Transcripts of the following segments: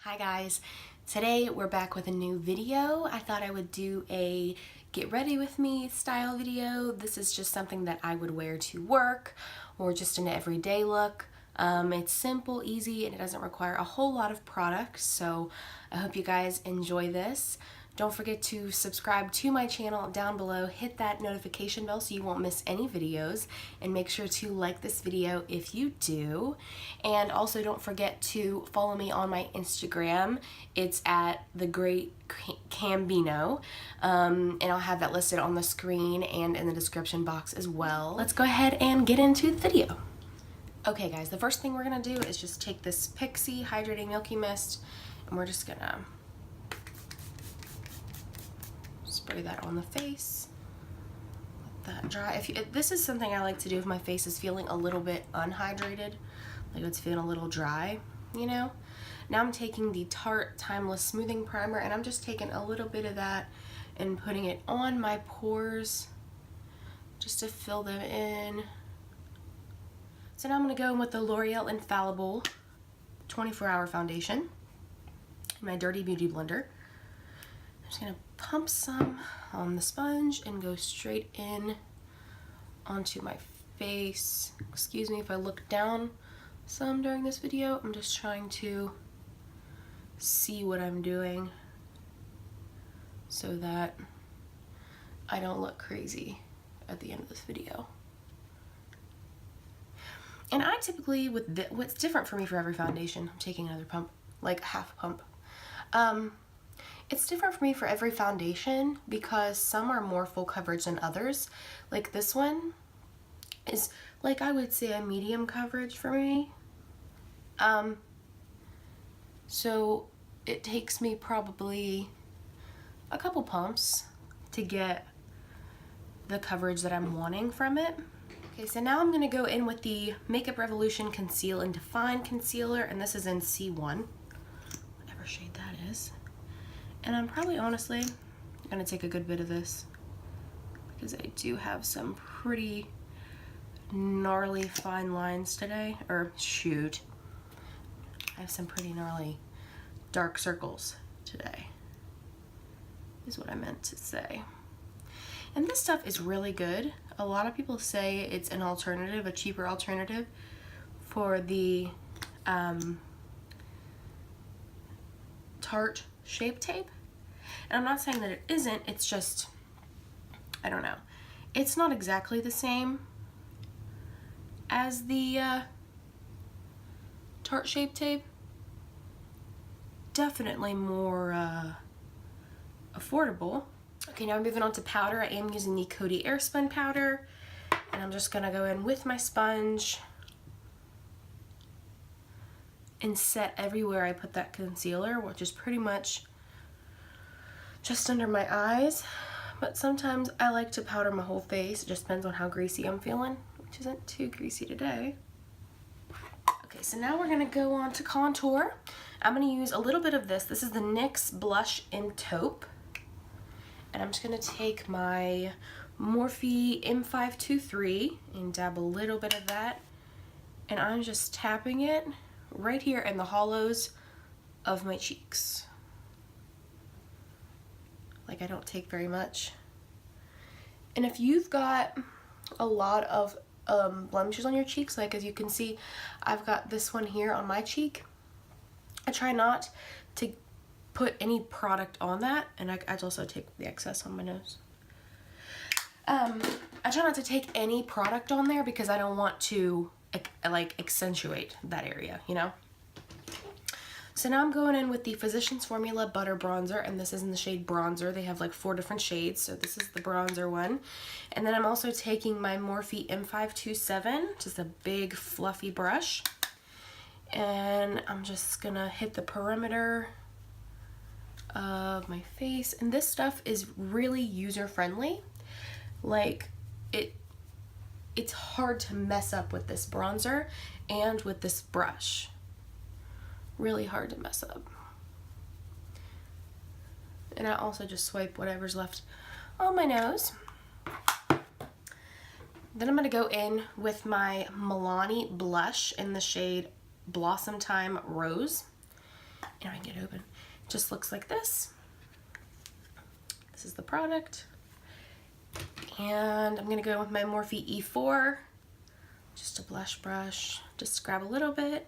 Hi guys, today we're back with a new video. I thought I would do a get ready with me style video. This is just something that I would wear to work or just an everyday look. It's simple, easy, and it doesn't require a whole lot of products, so I hope you guys enjoy this. Don't forget to subscribe to my channel down below, hit that notification bell so you won't miss any videos, and make sure to like this video if you do. And also don't forget to follow me on my Instagram. It's at The Great Cambino, and I'll have that listed on the screen and in the description box as well. Let's go ahead and get into the video. Okay guys, the first thing we're gonna do is just take this Pixie Hydrating Milky Mist, and we're just gonna spray that on the face, let that dry. If this is something I like to do if my face is feeling a little bit unhydrated, like it's feeling a little dry, you know. Now I'm taking the Tarte Timeless Smoothing Primer, and I'm just taking a little bit of that and putting it on my pores just to fill them in. So now I'm going to go in with the L'Oreal Infallible 24-Hour Foundation in my Dirty Beauty Blender. I'm just going to pump some on the sponge and go straight in onto my face. Excuse me if I look down some during this video. I'm just trying to see what I'm doing so that I don't look crazy at the end of this video. And I typically, what's different for me for every foundation, I'm taking another pump, like half a pump. It's different for me for every foundation because some are more full coverage than others. Like this one is, like, I would say a medium coverage for me. So it takes me probably a couple pumps to get the coverage that I'm wanting from it. Okay, so now I'm going to go in with the Makeup Revolution Conceal and Define Concealer, and this is in C1, whatever shade that is. And I'm probably honestly going to take a good bit of this because I do have some pretty gnarly fine lines today, or shoot, I have some pretty gnarly dark circles today, is what I meant to say. And this stuff is really good. A lot of people say it's an alternative, a cheaper alternative for the Tarte Shape Tape. And I'm not saying that it isn't, it's just, I don't know. It's not exactly the same as the Tarte Shape Tape. Definitely more affordable. Okay, now I'm moving on to powder. I am using the Coty Airspun powder, and I'm just gonna go in with my sponge and set everywhere I put that concealer, which is pretty much just under my eyes. But sometimes I like to powder my whole face. It just depends on how greasy I'm feeling, which isn't too greasy today. Okay, so now we're gonna go on to contour. I'm gonna use a little bit of this. This is the NYX Blush in Taupe. And I'm just going to take my Morphe M523 and dab a little bit of that. And I'm just tapping it right here in the hollows of my cheeks. Like, I don't take very much. And if you've got a lot of blemishes on your cheeks, like as you can see, I've got this one here on my cheek. I try not to put any product on that, and I also take the excess on my nose. I try not to take any product on there because I don't want to like accentuate that area, you know. So now I'm going in with the Physicians Formula Butter Bronzer, and this is in the shade Bronzer. They have like 4 different shades, so this is the bronzer one. And then I'm also taking my Morphe M527, just a big fluffy brush, and I'm just gonna hit the perimeter of my face. And this stuff is really user-friendly. Like, it's hard to mess up with this bronzer and with this brush. Really hard to mess up. And I also just swipe whatever's left on my nose. Then I'm gonna go in with my Milani blush in the shade Blossom Time Rose. And I can get it open. It just looks like this. This is the product. And I'm gonna go with my Morphe E4, just a blush brush, just grab a little bit.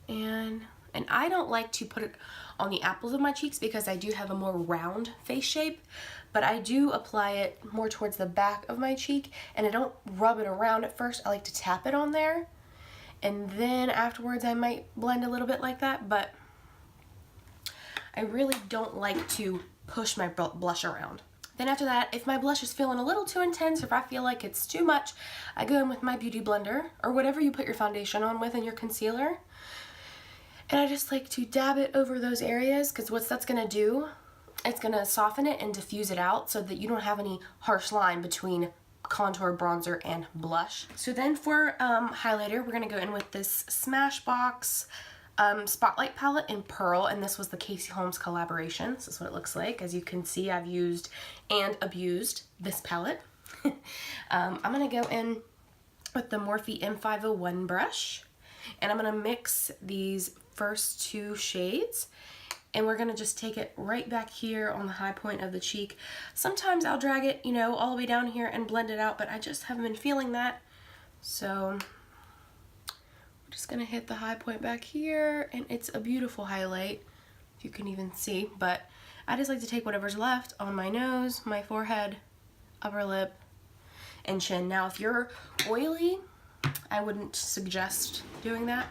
And I don't like to put it on the apples of my cheeks because I do have a more round face shape, but I do apply it more towards the back of my cheek, and I don't rub it around at first. I like to tap it on there, and then afterwards I might blend a little bit like that, but I really don't like to push my blush around. Then after that, if my blush is feeling a little too intense, or if I feel like it's too much, I go in with my Beauty Blender, or whatever you put your foundation on with, and your concealer. And I just like to dab it over those areas, because what that's going to do, it's going to soften it and diffuse it out so that you don't have any harsh line between contour, bronzer, and blush. So then for highlighter, we're going to go in with this Smashbox Spotlight palette in Pearl, and this was the Casey Holmes collaboration. This is what it looks like. As you can see, I've used and abused this palette. I'm going to go in with the Morphe M501 brush, and I'm going to mix these first two shades, and we're going to just take it right back here on the high point of the cheek. Sometimes I'll drag it, you know, all the way down here and blend it out, but I just haven't been feeling that. So we're just going to hit the high point back here, and it's a beautiful highlight, if you can even see. But I just like to take whatever's left on my nose, my forehead, upper lip, and chin. Now, if you're oily, I wouldn't suggest doing that.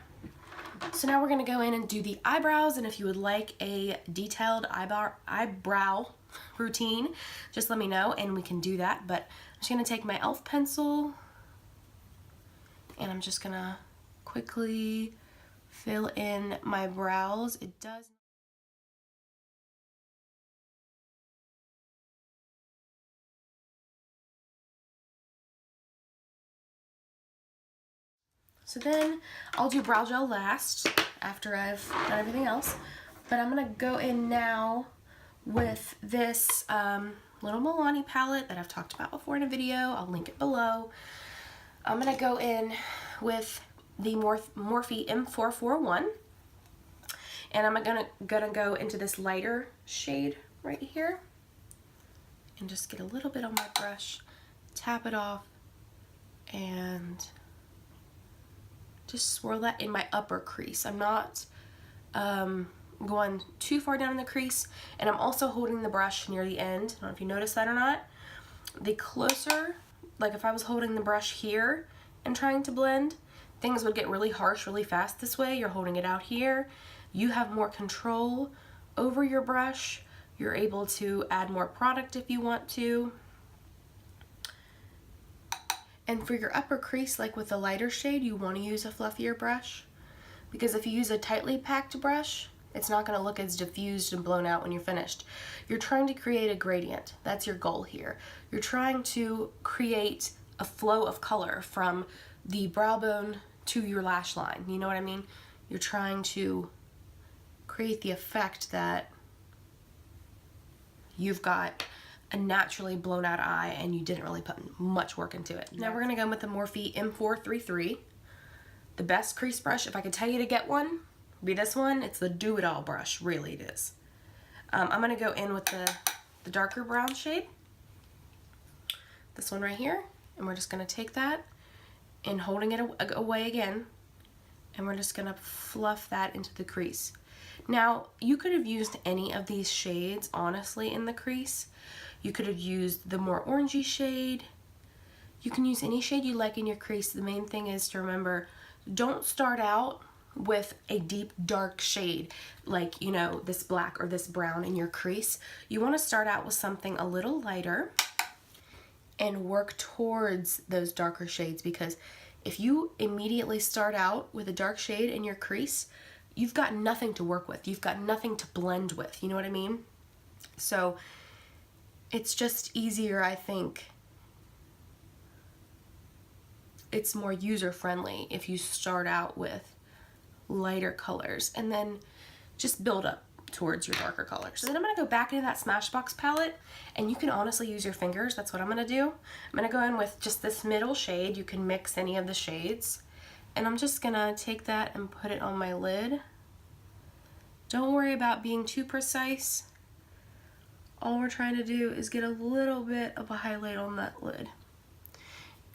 So now we're going to go in and do the eyebrows, and if you would like a detailed eyebrow routine, just let me know and we can do that. But I'm just going to take my e.l.f. pencil, and I'm just going to quickly fill in my brows. It does. So then I'll do brow gel last after I've done everything else. But I'm going to go in now with this little Milani palette that I've talked about before in a video. I'll link it below. I'm going to go in with the Morphe M441. And I'm gonna go into this lighter shade right here. And just get a little bit on my brush, tap it off, and just swirl that in my upper crease. I'm not going too far down in the crease, and I'm also holding the brush near the end. I don't know if you noticed that or not. The closer, like if I was holding the brush here and trying to blend, things would get really harsh really fast. This way, you're holding it out here. You have more control over your brush. You're able to add more product if you want to. And for your upper crease, like with a lighter shade, you want to use a fluffier brush, because if you use a tightly packed brush, it's not going to look as diffused and blown out when you're finished. You're trying to create a gradient. That's your goal here. You're trying to create a flow of color from the brow bone to your lash line. You know what I mean? You're trying to create the effect that you've got a naturally blown out eye and you didn't really put much work into it. Now we're going to go with the Morphe M433. The best crease brush, if I could tell you to get one, would be this one. It's the do-it-all brush, really it is. I'm going to go in with the darker brown shade, this one right here, and we're just going to take that and holding it away again, and we're just going to fluff that into the crease. Now, you could have used any of these shades, honestly, in the crease. You could have used the more orangey shade. You can use any shade you like in your crease. The main thing is to remember, don't start out with a deep, dark shade, like, you know, this black or this brown in your crease. You want to start out with something a little lighter and work towards those darker shades, because if you immediately start out with a dark shade in your crease, you've got nothing to work with. You've got nothing to blend with. You know what I mean? So it's just easier, I think. It's more user-friendly if you start out with lighter colors and then just build up towards your darker colors. So then I'm going to go back into that Smashbox palette, and you can honestly use your fingers. That's what I'm going to do. I'm going to go in with just this middle shade. You can mix any of the shades. And I'm just going to take that and put it on my lid Don't worry about being too precise. All we're trying to do is get a little bit of a highlight on that lid.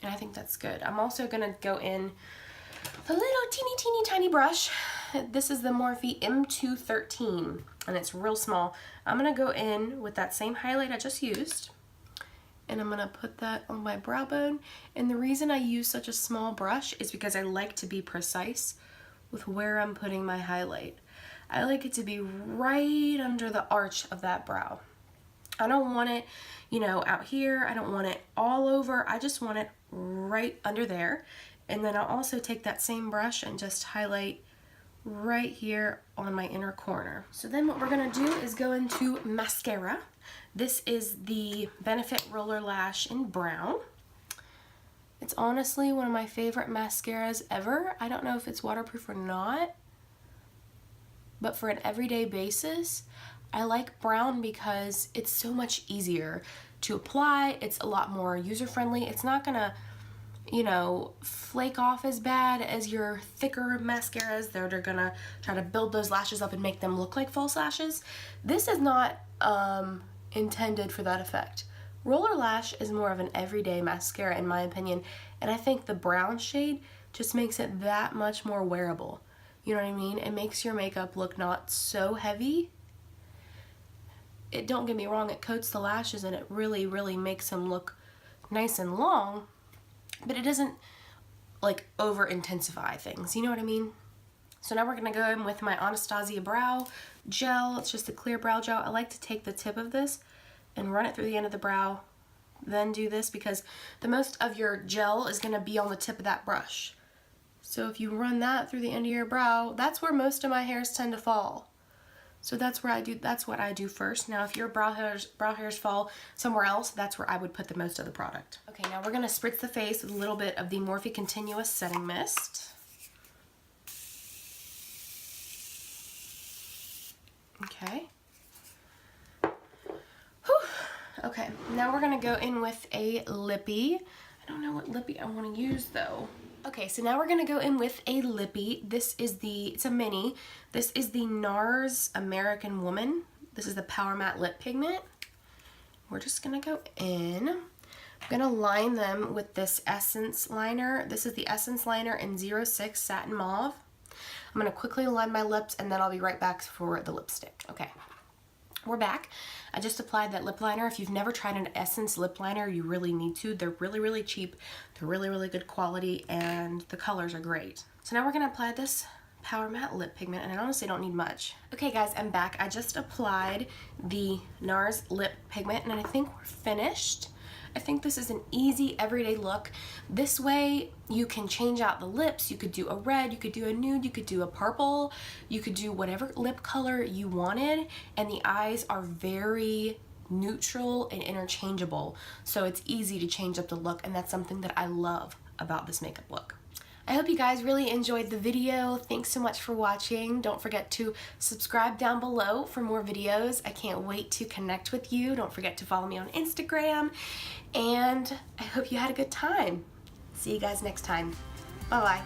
And I think that's good. I'm also gonna go in a little teeny tiny brush. This is the Morphe M213 and it's real small. I'm gonna go in with that same highlight I just used and I'm gonna put that on my brow bone. And the reason I use such a small brush is because I like to be precise with where I'm putting my highlight. I like it to be right under the arch of that brow. I don't want it, you know, out here. I don't want it all over. I just want it right under there. And then I'll also take that same brush and just highlight right here on my inner corner. So then what we're gonna do is go into mascara. This is the Benefit Roller Lash in brown. It's honestly one of my favorite mascaras ever. I don't know if it's waterproof or not, but for an everyday basis, I like brown because it's so much easier to apply. It's a lot more user-friendly. It's not gonna, you know, flake off as bad as your thicker mascaras that are gonna try to build those lashes up and make them look like false lashes. This is not intended for that effect. Roller Lash is more of an everyday mascara in my opinion, and I think the brown shade just makes it that much more wearable. You know what I mean? It makes your makeup look not so heavy. It, don't get me wrong, it coats the lashes and it really, really makes them look nice and long, but it doesn't like over intensify things, you know what I mean? So now we're gonna go in with my Anastasia brow gel. It's just a clear brow gel. I like to take the tip of this and run it through the end of the brow, then do this because the most of your gel is gonna be on the tip of that brush. So if you run that through the end of your brow, that's where most of my hairs tend to fall. So that's where that's what I do first. Now if your brow hairs fall somewhere else, that's where I would put the most of the product. Okay, now we're gonna spritz the face with a little bit of the Morphe Continuous Setting Mist. Okay. Whew. Okay, now we're gonna go in with a lippy. I don't know what lippy I wanna use though. Okay, so now we're gonna go in with a lippy. This is it's a mini. This is the NARS American Woman. This is the Power Matte Lip Pigment. We're just gonna go in. I'm gonna line them with this Essence liner. This is the Essence liner in 06 Satin Mauve. I'm gonna quickly line my lips and then I'll be right back for the lipstick. Okay. We're back. I just applied that lip liner. If you've never tried an Essence lip liner, you really need to. They're really, really cheap. They're really, really good quality and the colors are great. So now we're gonna apply this Power Matte Lip Pigment and I honestly don't need much. Okay guys, I'm back. I just applied the NARS Lip Pigment and I think we're finished. I think this is an easy everyday look. This way you can change out the lips. You could do a red, you could do a nude, you could do a purple, you could do whatever lip color you wanted, and the eyes are very neutral and interchangeable. So it's easy to change up the look, and that's something that I love about this makeup look. I hope you guys really enjoyed the video. Thanks so much for watching. Don't forget to subscribe down below for more videos. I can't wait to connect with you. Don't forget to follow me on Instagram. And I hope you had a good time. See you guys next time. Bye-bye.